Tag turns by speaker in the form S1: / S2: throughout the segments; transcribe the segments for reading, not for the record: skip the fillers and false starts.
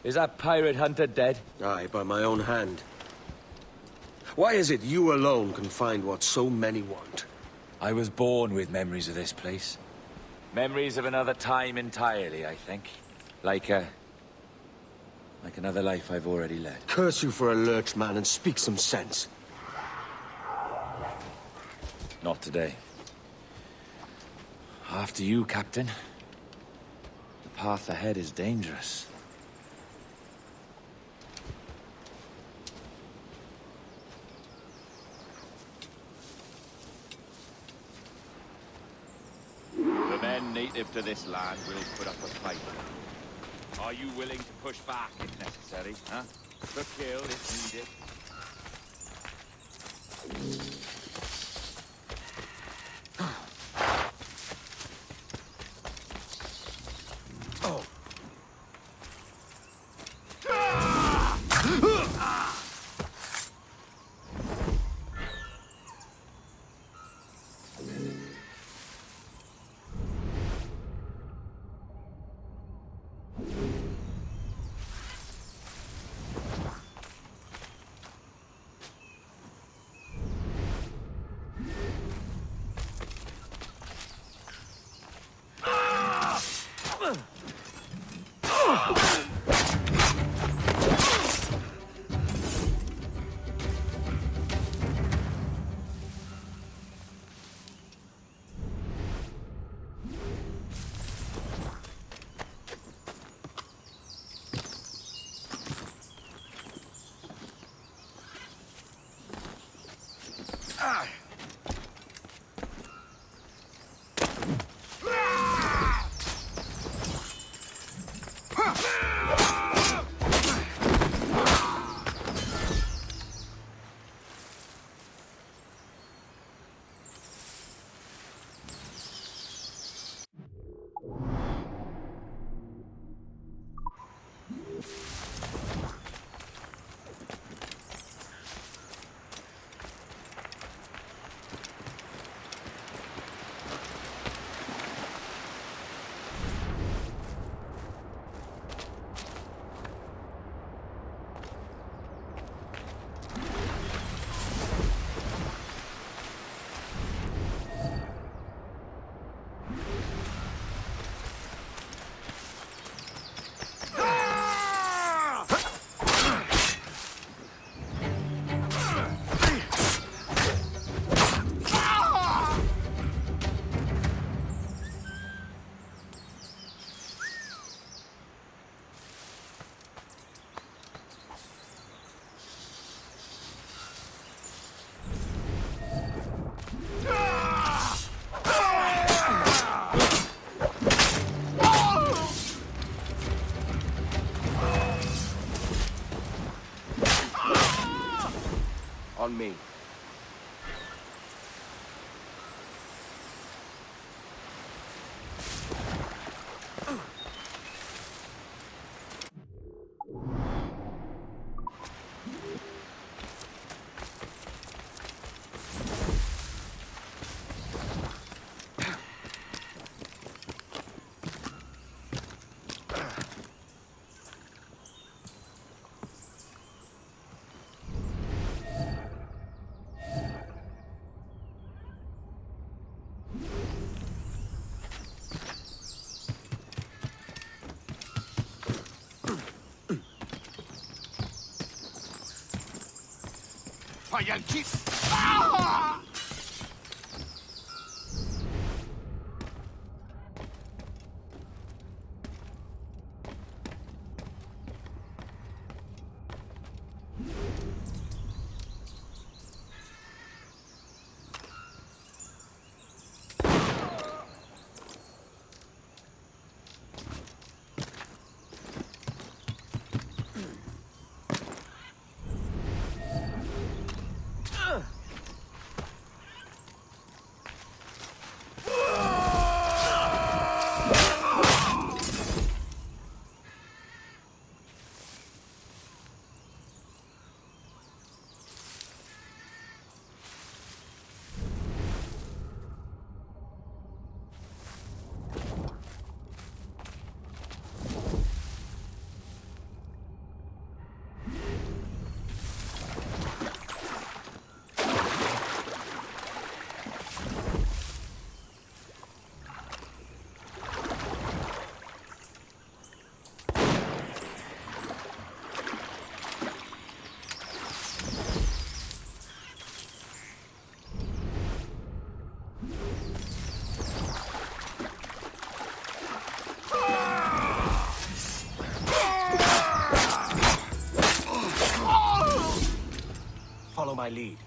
S1: Is that pirate hunter dead?
S2: Aye, by my own hand. Why is it you alone can find what so many want?
S1: I was born with memories of this place. Memories of another time entirely, I think. Like another life I've already led.
S2: Curse you for a lurch, man, and speak some sense.
S1: Not today. After you, Captain. The path ahead is dangerous. The men native to this land will put up a fight. Are you willing to push back if necessary, huh? To kill if needed?
S2: On me.
S3: Falla el chip. ¡Ah!
S2: my lead.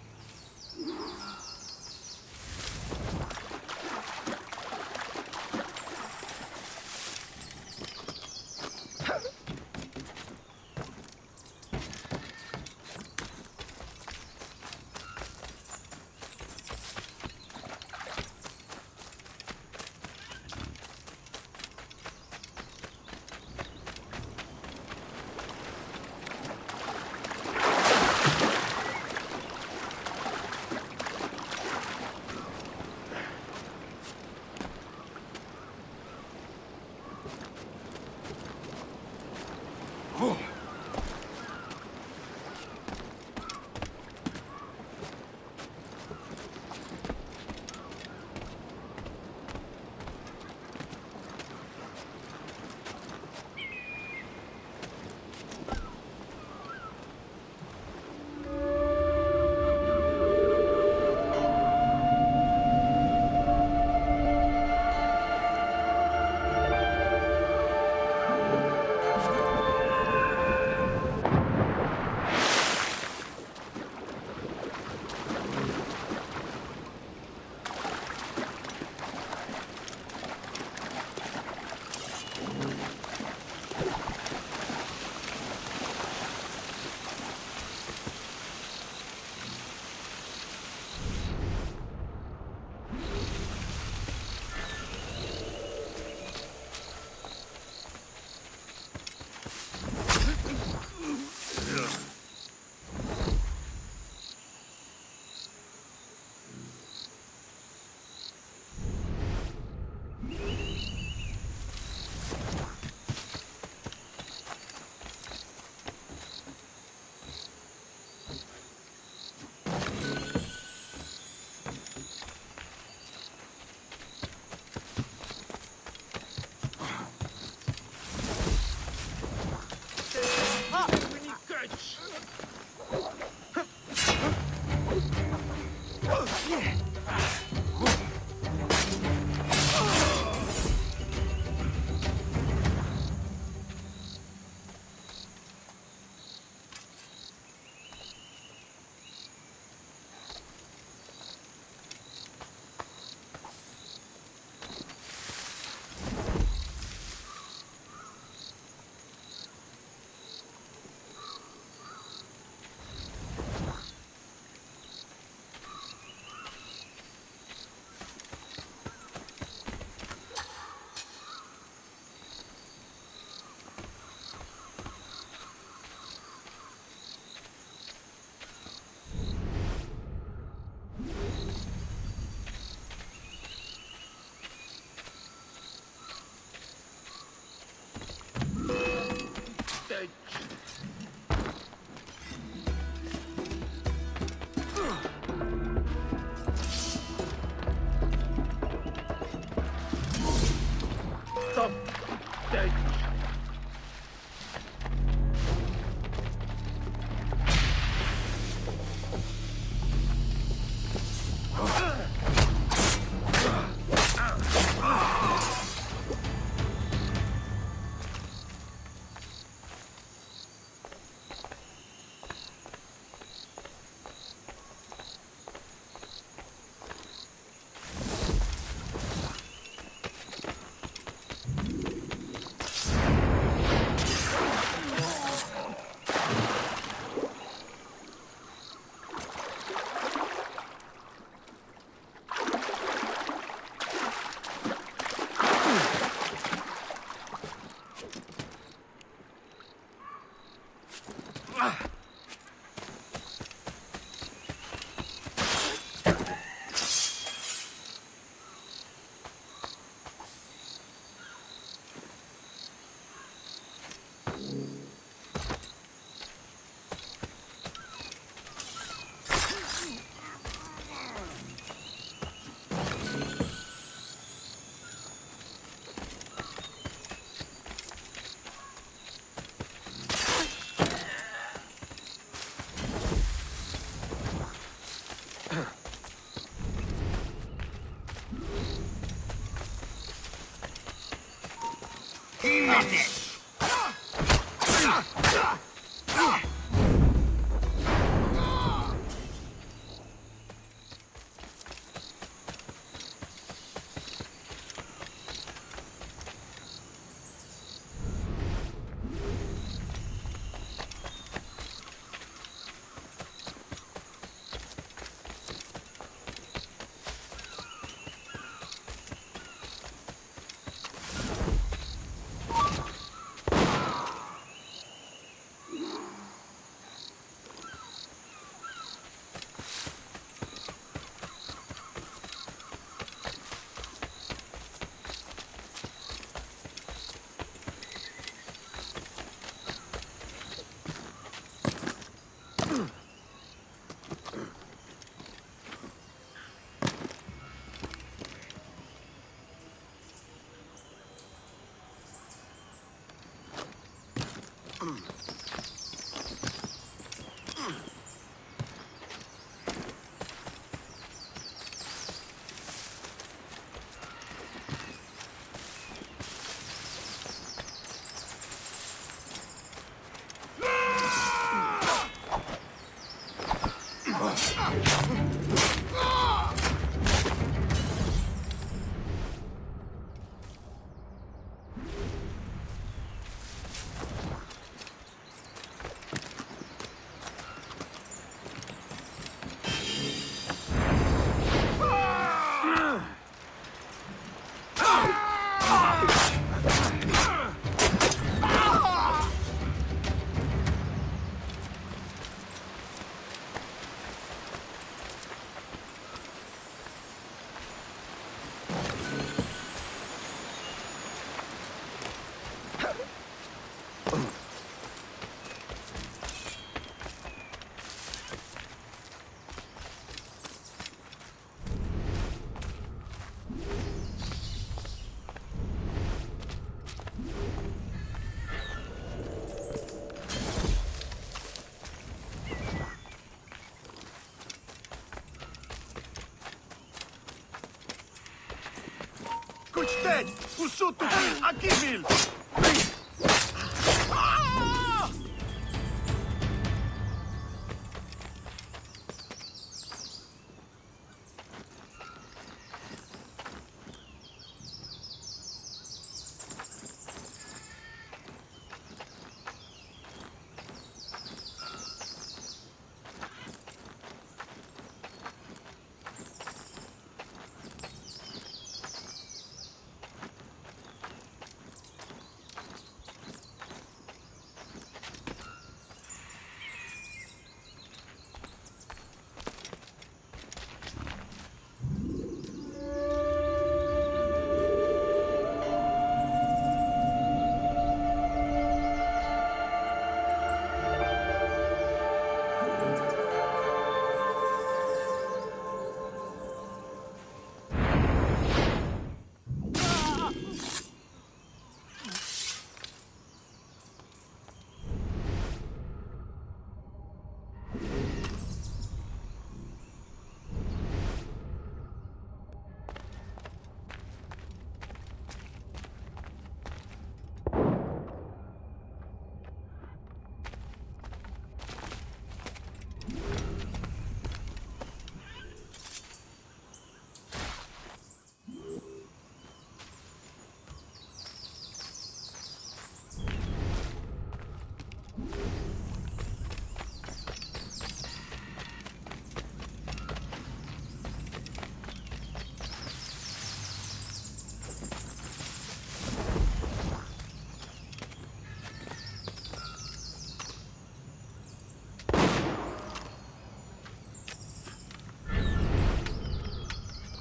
S3: Cuistești! Usutul! Achivil!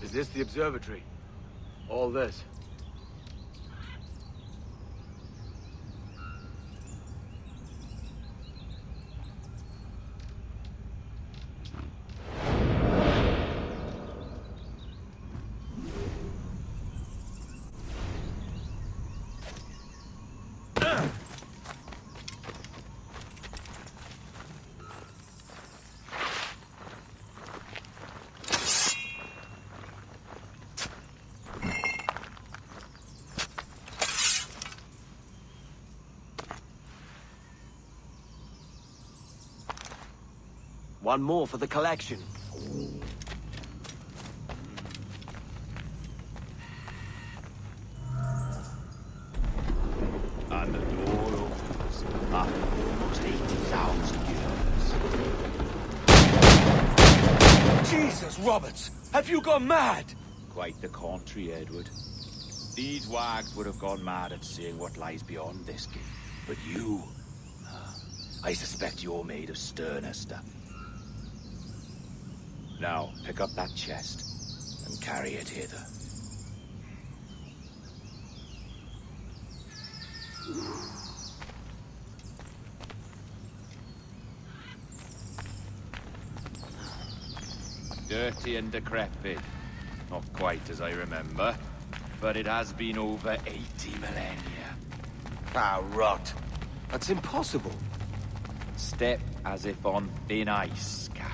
S2: Is this the observatory? All this? One more for the collection.
S1: And the door opens after almost 80,000 years.
S2: Jesus, Roberts! Have you gone mad?
S1: Quite the contrary, Edward. These wags would have gone mad at seeing what lies beyond this gate. But you... I suspect you're made of sterner stuff. Now, pick up that chest and carry it hither. Dirty and decrepit. Not quite as I remember, but it has been over 80 millennia.
S2: Ah, rot. That's impossible.
S1: Step as if on thin ice, Captain.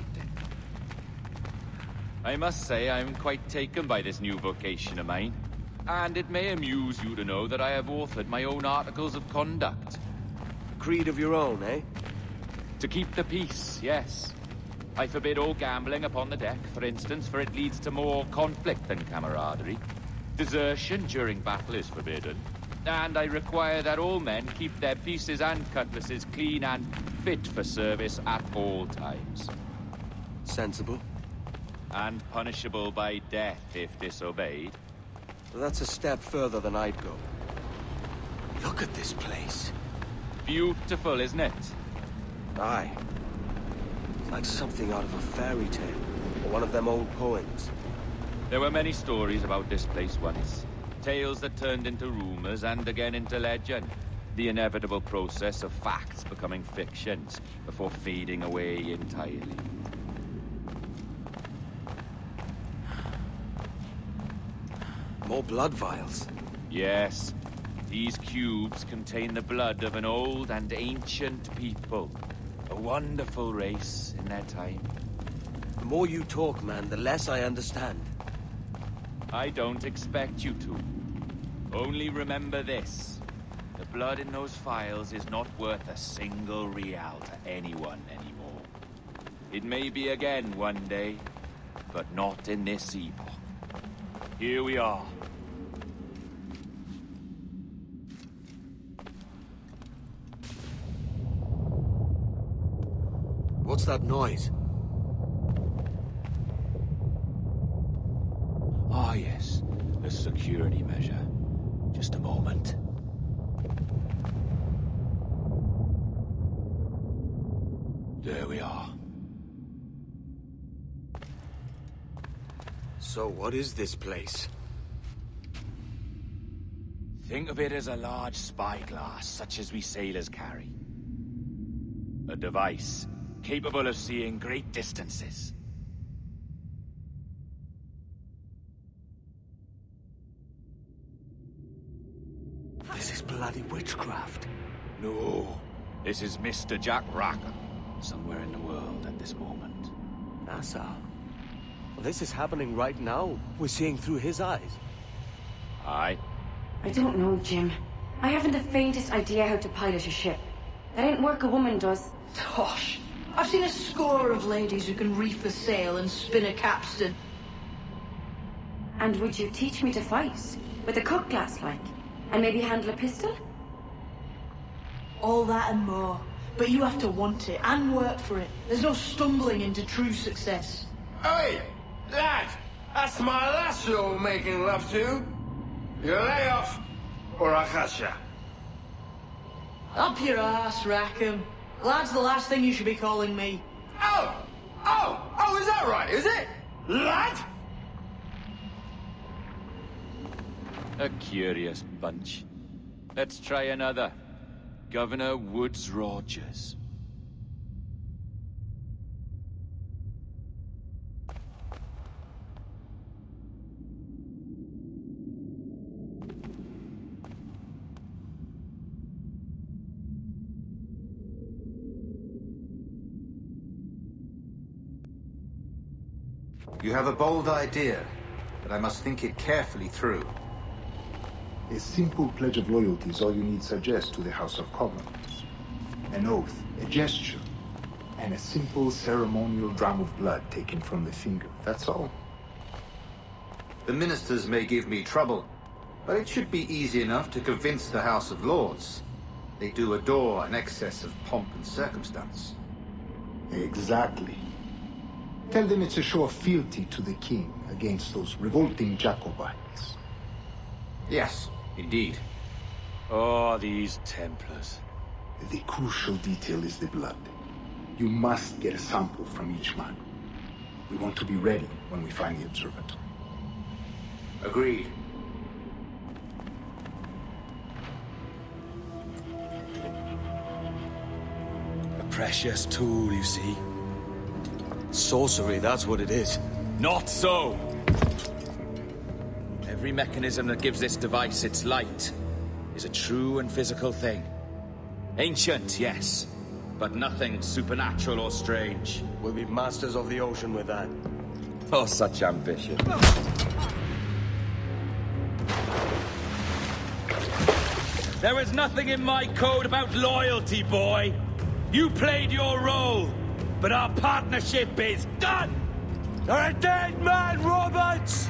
S1: I must say I'm quite taken by this new vocation of mine. And it may amuse you to know that I have authored my own articles of conduct.
S2: A creed of your own, eh?
S1: To keep the peace, yes. I forbid all gambling upon the deck, for instance, for it leads to more conflict than camaraderie. Desertion during battle is forbidden. And I require that all men keep their pieces and cutlasses clean and fit for service at all times.
S2: Sensible.
S1: And punishable by death if disobeyed.
S2: That's a step further than I'd go. Look at this place.
S1: Beautiful, isn't it?
S2: Aye. It's like something out of a fairy tale, or one of them old poems.
S1: There were many stories about this place once. Tales that turned into rumors and again into legend. The inevitable process of facts becoming fictions before fading away entirely.
S2: More blood vials.
S1: Yes. These cubes contain the blood of an old and ancient people. A wonderful race in their time.
S2: The more you talk, man, the less I understand.
S1: I don't expect you to. Only remember this. The blood in those files is not worth a single real to anyone anymore. It may be again one day, but not in this epoch. Here we are.
S2: What's that noise?
S1: Ah, yes. A security measure. Just a moment. There we are.
S2: So what is this place?
S1: Think of it as a large spyglass, such as we sailors carry. A device capable of seeing great distances.
S2: This is bloody witchcraft.
S1: No, this is Mr. Jack Rackham, somewhere in the world at this moment.
S2: NASA. Well, this is happening right now. We're seeing through his eyes.
S1: Aye.
S4: I don't know, Jim. I haven't the faintest idea how to pilot a ship. That ain't work a woman does.
S5: Tosh. I've seen a score of ladies who can reef a sail and spin a capstan.
S4: And would you teach me to fight? With a cutlass, like? And maybe handle a pistol?
S5: All that and more. But you have to want it and work for it. There's no stumbling into true success.
S6: Hey, lad! That's my lass you're making love to. You lay off, or I'll catch ya.
S5: Up your ass, Rackham. Lad's the last thing you should be calling me.
S6: Oh, is that right, is it? Lad?
S1: A curious bunch. Let's try another. Governor Woods Rogers.
S7: You have a bold idea, but I must think it carefully through.
S8: A simple pledge of loyalty is all you need suggest to the House of Commons. An oath, a gesture, and a simple ceremonial dram of blood taken from the finger. That's all.
S7: The ministers may give me trouble, but it should be easy enough to convince the House of Lords. They do adore an excess of pomp and circumstance.
S8: Exactly. Tell them it's a show of fealty to the king against those revolting Jacobites.
S7: Yes, indeed.
S1: Oh, these Templars.
S8: The crucial detail is the blood. You must get a sample from each man. We want to be ready when we find the observatory.
S7: Agreed.
S2: A precious tool, you see. Sorcery, that's what it is.
S1: Not so! Every mechanism that gives this device its light is a true and physical thing. Ancient, yes, but nothing supernatural or strange.
S2: We'll be masters of the ocean with that.
S1: Oh, such ambition. There is nothing in my code about loyalty, boy. You played your role.
S3: but our partnership is done! You're a dead man, Roberts!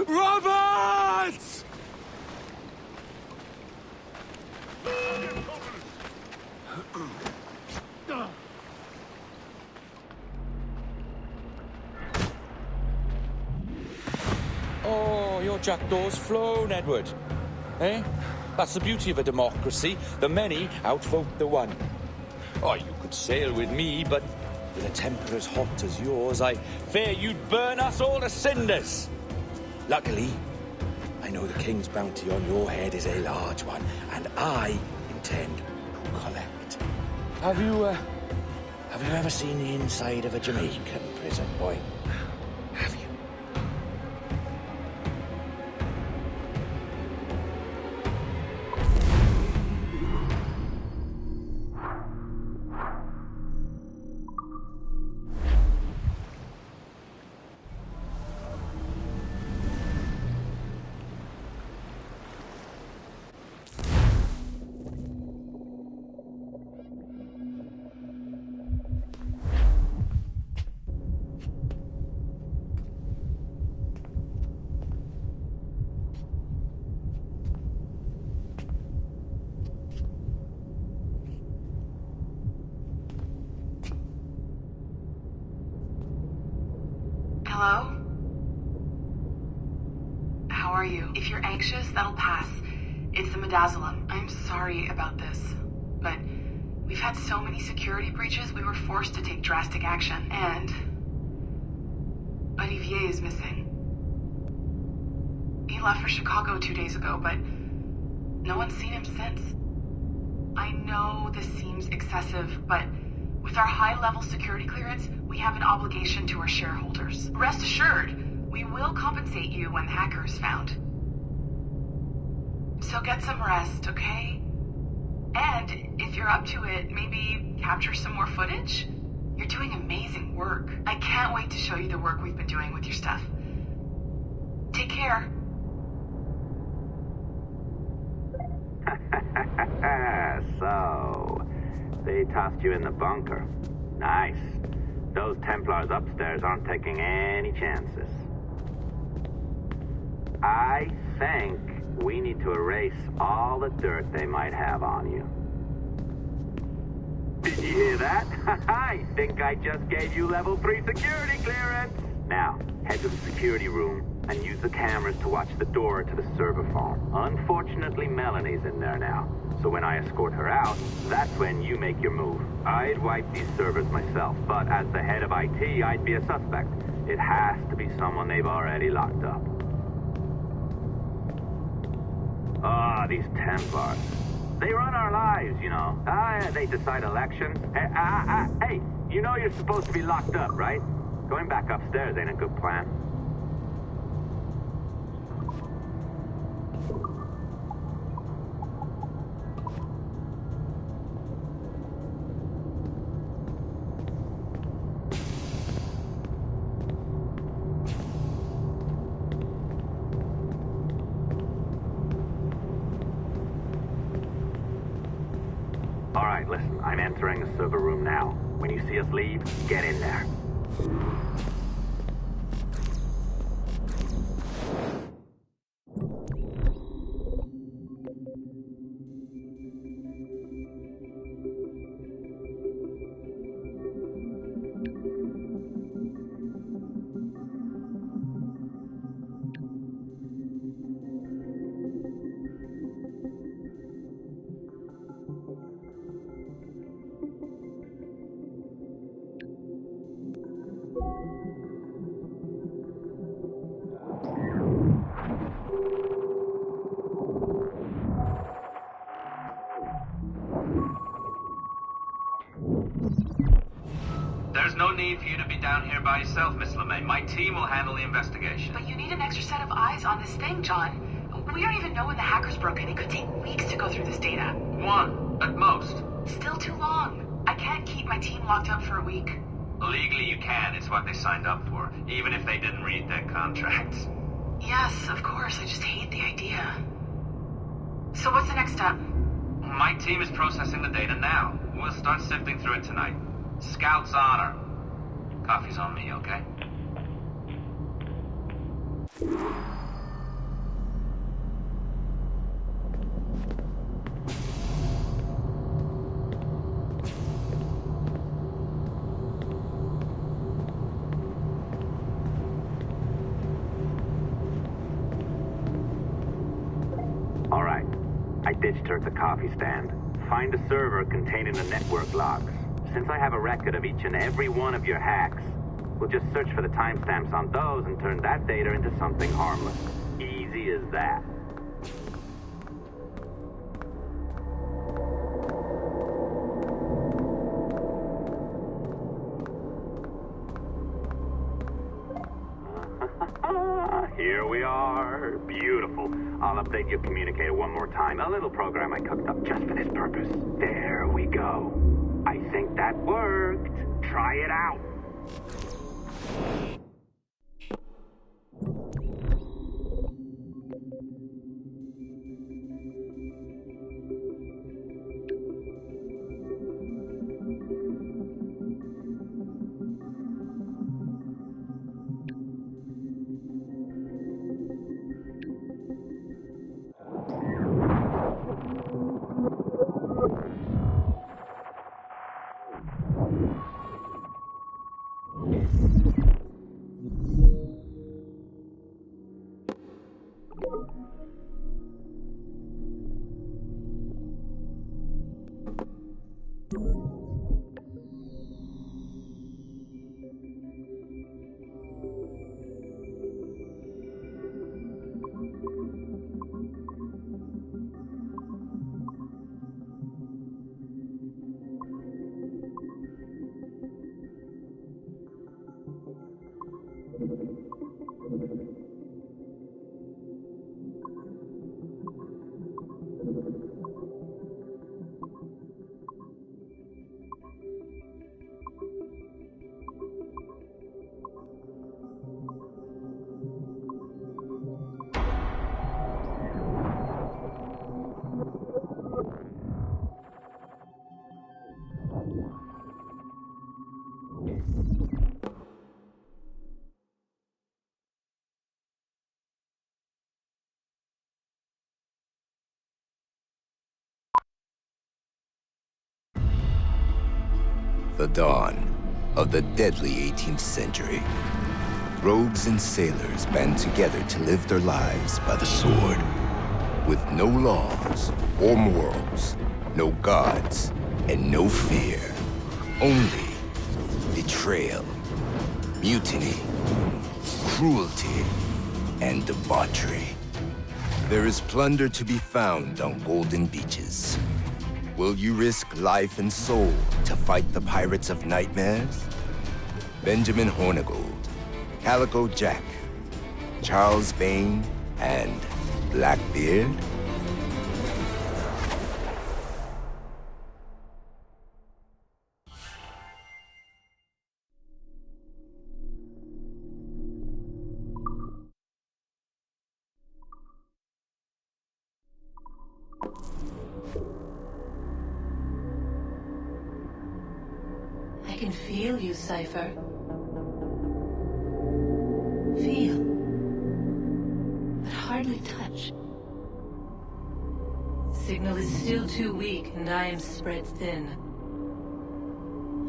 S3: Roberts! Oh, your jackdaw's flown, Edward. Eh? That's the beauty of a democracy. The many outvote the one. Oh, you could sail with me, but with a temper as hot as yours, I fear you'd burn us all to cinders. Luckily, I know the king's bounty on your head is a large one, and I intend to collect. Have you ever seen the inside of a Jamaican prison, boy? Have you?
S9: Hello? How are you? If you're anxious, that'll pass. It's the midazolam. I'm sorry about this, but we've had so many security breaches, we were forced to take drastic action, and Olivier is missing. He left for Chicago 2 days ago, but no one's seen him since. I know this seems excessive, but with our high-level security clearance, we have an obligation to our shareholders. Rest assured, we will compensate you when the hacker is found. So get some rest, okay? And if you're up to it, maybe capture some more footage? You're doing amazing work. I can't wait to show you the work we've been doing with your stuff. Take care.
S10: So, they tossed you in the bunker. Nice. Those Templars upstairs aren't taking any chances. I think we need to erase all the dirt they might have on you. Did you hear that? I think I just gave you level 3 security clearance. Now, head to the security room and use the cameras to watch the door to the server farm. Unfortunately, Melanie's in there now. So when I escort her out, that's when you make your move. I'd wipe these servers myself, but as the head of IT, I'd be a suspect. It has to be someone they've already locked up. Ah, these Templars. They run our lives, you know. They decide elections. Hey, you know you're supposed to be locked up, right? Going back upstairs ain't a good plan. All right, listen, I'm entering the server room now. When you see us leave, get in there.
S11: There's no need for you to be down here by yourself, Miss LeMay. My team will handle the investigation.
S9: But you need an extra set of eyes on this thing, John. We don't even know when the hackers broke in. It could take weeks to go through this data.
S11: 1, at most.
S9: Still too long. I can't keep my team locked up for a week.
S11: Legally you can, it's what they signed up for, even if they didn't read their contracts.
S9: Yes, of course, I just hate the idea. So what's the next step?
S11: My team is processing the data now. We'll start sifting through it tonight. Scout's honor. Coffee's on me, okay?
S10: All right. I ditched her at the coffee stand. Find a server containing the network logs. Since I have a record of each and every one of your hacks, we'll just search for the timestamps on those and turn that data into something harmless. Easy as that. Here we are. Beautiful. I'll update your communicator one more time. A little program I cooked up just for this purpose. There we go. I think that worked. Try it out.
S12: The dawn of the deadly 18th century. Rogues and sailors band together to live their lives by the sword. With no laws or morals, no gods, and no fear. Only betrayal, mutiny, cruelty, and debauchery. There is plunder to be found on golden beaches. Will you risk life and soul to fight the pirates of nightmares? Benjamin Hornigold, Calico Jack, Charles Vane, and Blackbeard?
S5: I can feel you, Cypher. Feel. But hardly touch. Signal is still too weak, and I am spread thin.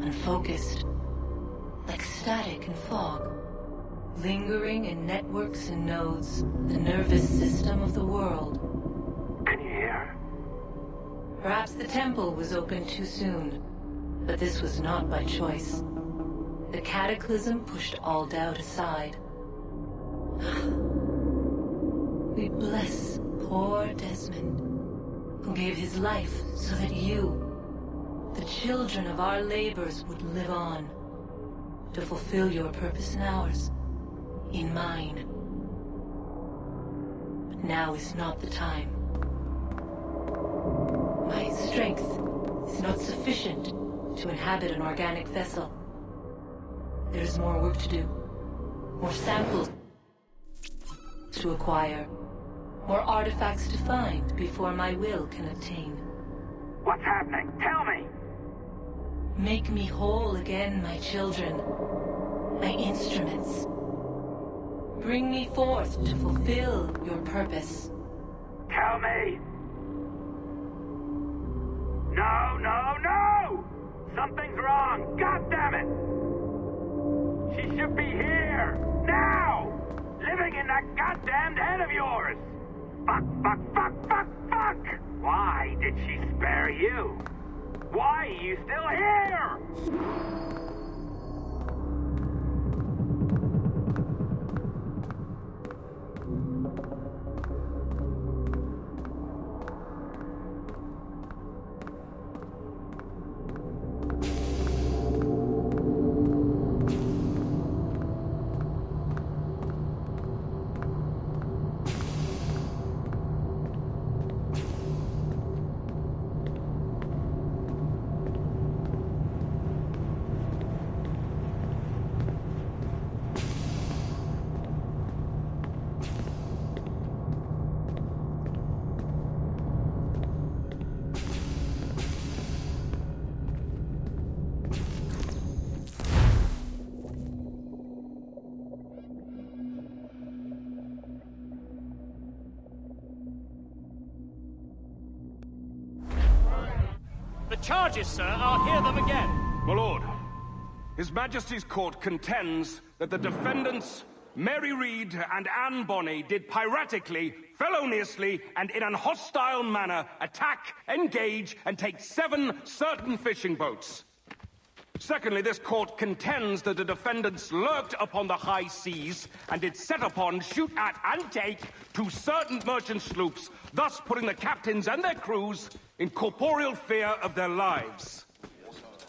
S5: Unfocused. Like static and fog. Lingering in networks and nodes. The nervous system of the world.
S10: Can you hear?
S5: Perhaps the temple was opened too soon. But this was not by choice. The cataclysm pushed all doubt aside. We bless poor Desmond, who gave his life so that you, the children of our labors, would live on, to fulfill your purpose in ours, in mine. But Now is not the time. My strength is not sufficient to inhabit an organic vessel. There is more work to do. More samples to acquire. More artifacts to find before my will can attain.
S10: What's happening? Tell me!
S5: Make me whole again, my children. My instruments. Bring me forth to fulfill your purpose.
S10: Tell me! No, no, no! Something's wrong! God damn it! She should be here! Now! Living in that goddamned head of yours! Fuck, fuck, fuck, fuck, fuck! Why did she spare you? Why are you still here?
S13: The charges, sir, I'll hear them again.
S14: My lord, His Majesty's court contends that the defendants, Mary Reed and Anne Bonny, did piratically, feloniously, and in an hostile manner attack, engage, and take 7 certain fishing boats. Secondly, this court contends that the defendants lurked upon the high seas and did set upon, shoot at, and take 2 certain merchant sloops, thus putting the captains and their crews in corporeal fear of their lives.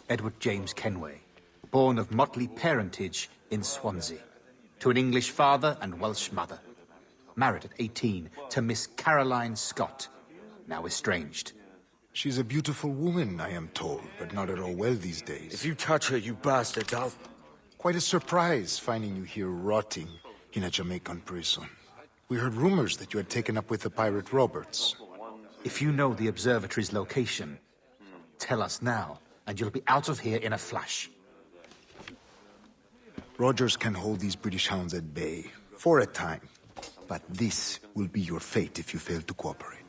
S15: Edward James Kenway, born of motley parentage in Swansea, to an English father and Welsh mother. Married at 18 to Miss Caroline Scott, now estranged.
S8: She's a beautiful woman, I am told, but not at all well these days.
S2: If you touch her, you bastard, I'll...
S8: Quite a surprise finding you here rotting in a Jamaican prison. We heard rumors that you had taken up with the pirate Roberts.
S15: If you know the Observatory's location, tell us now, and you'll be out of here in a flash.
S8: Rogers can hold these British hounds at bay, for a time. But this will be your fate if you fail to cooperate.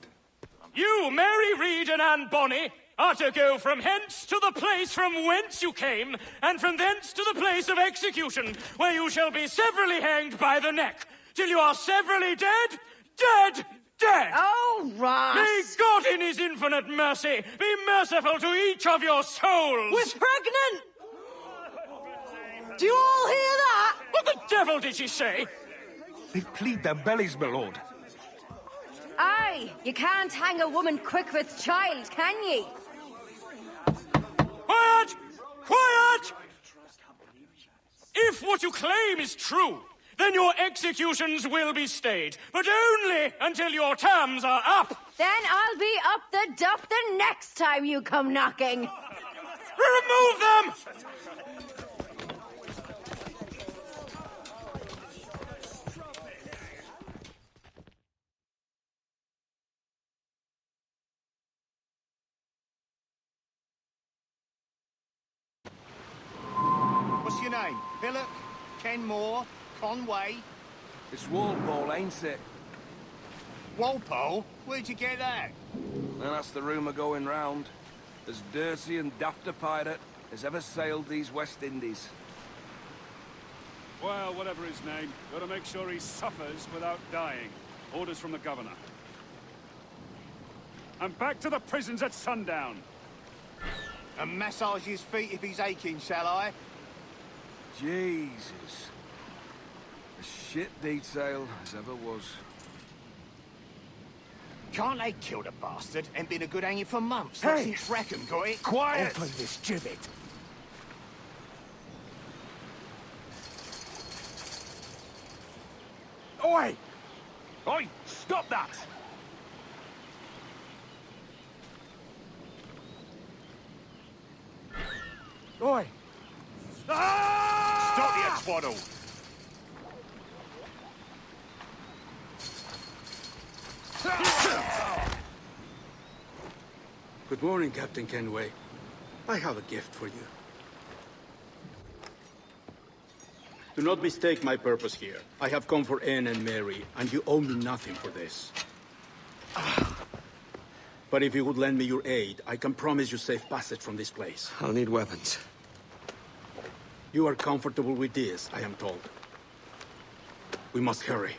S13: You, Mary Reed and Anne Bonny, are to go from hence to the place from whence you came, and from thence to the place of execution, where you shall be severally hanged by the neck, till you are severally dead, dead, dead!
S16: Oh, Ross!
S13: May God in his infinite mercy be merciful to each of your souls!
S16: We're pregnant! Do you all hear that?
S13: What the devil did she say?
S14: They plead their bellies, my lord.
S16: Aye, you can't hang a woman quick with child, can ye?
S13: Quiet! Quiet! If what you claim is true, then your executions will be stayed, but only until your terms are up.
S16: Then I'll be up the duff the next time you come knocking.
S13: Remove them!
S17: What's your name? Billock? Kenmore? Conway?
S14: It's Walpole, ain't it?
S17: Walpole? Where'd you get that?
S14: Well, that's the rumour going round. As dirty and daft a pirate as ever sailed these West Indies.
S18: Well, whatever his name, gotta make sure he suffers without dying. Orders from the governor. And back to the prisons at sundown.
S17: And massage his feet if he's aching, shall I?
S14: Jesus. A shit detail as ever was.
S17: Can't they kill the bastard and been a good hanging for months?
S14: Hey!
S17: Since Rackham got it.
S14: Quiet!
S17: Open this gibbet.
S14: Oi! Oi, stop that!
S18: Oi! Stop your twaddle!
S19: Good morning, Captain Kenway. I have a gift for you. Do not mistake my purpose here. I have come for Anne and Mary, and you owe me nothing for this. But if you would lend me your aid, I can promise you safe passage from this place.
S2: I'll need weapons.
S19: You are comfortable with this, I am told. We must hurry.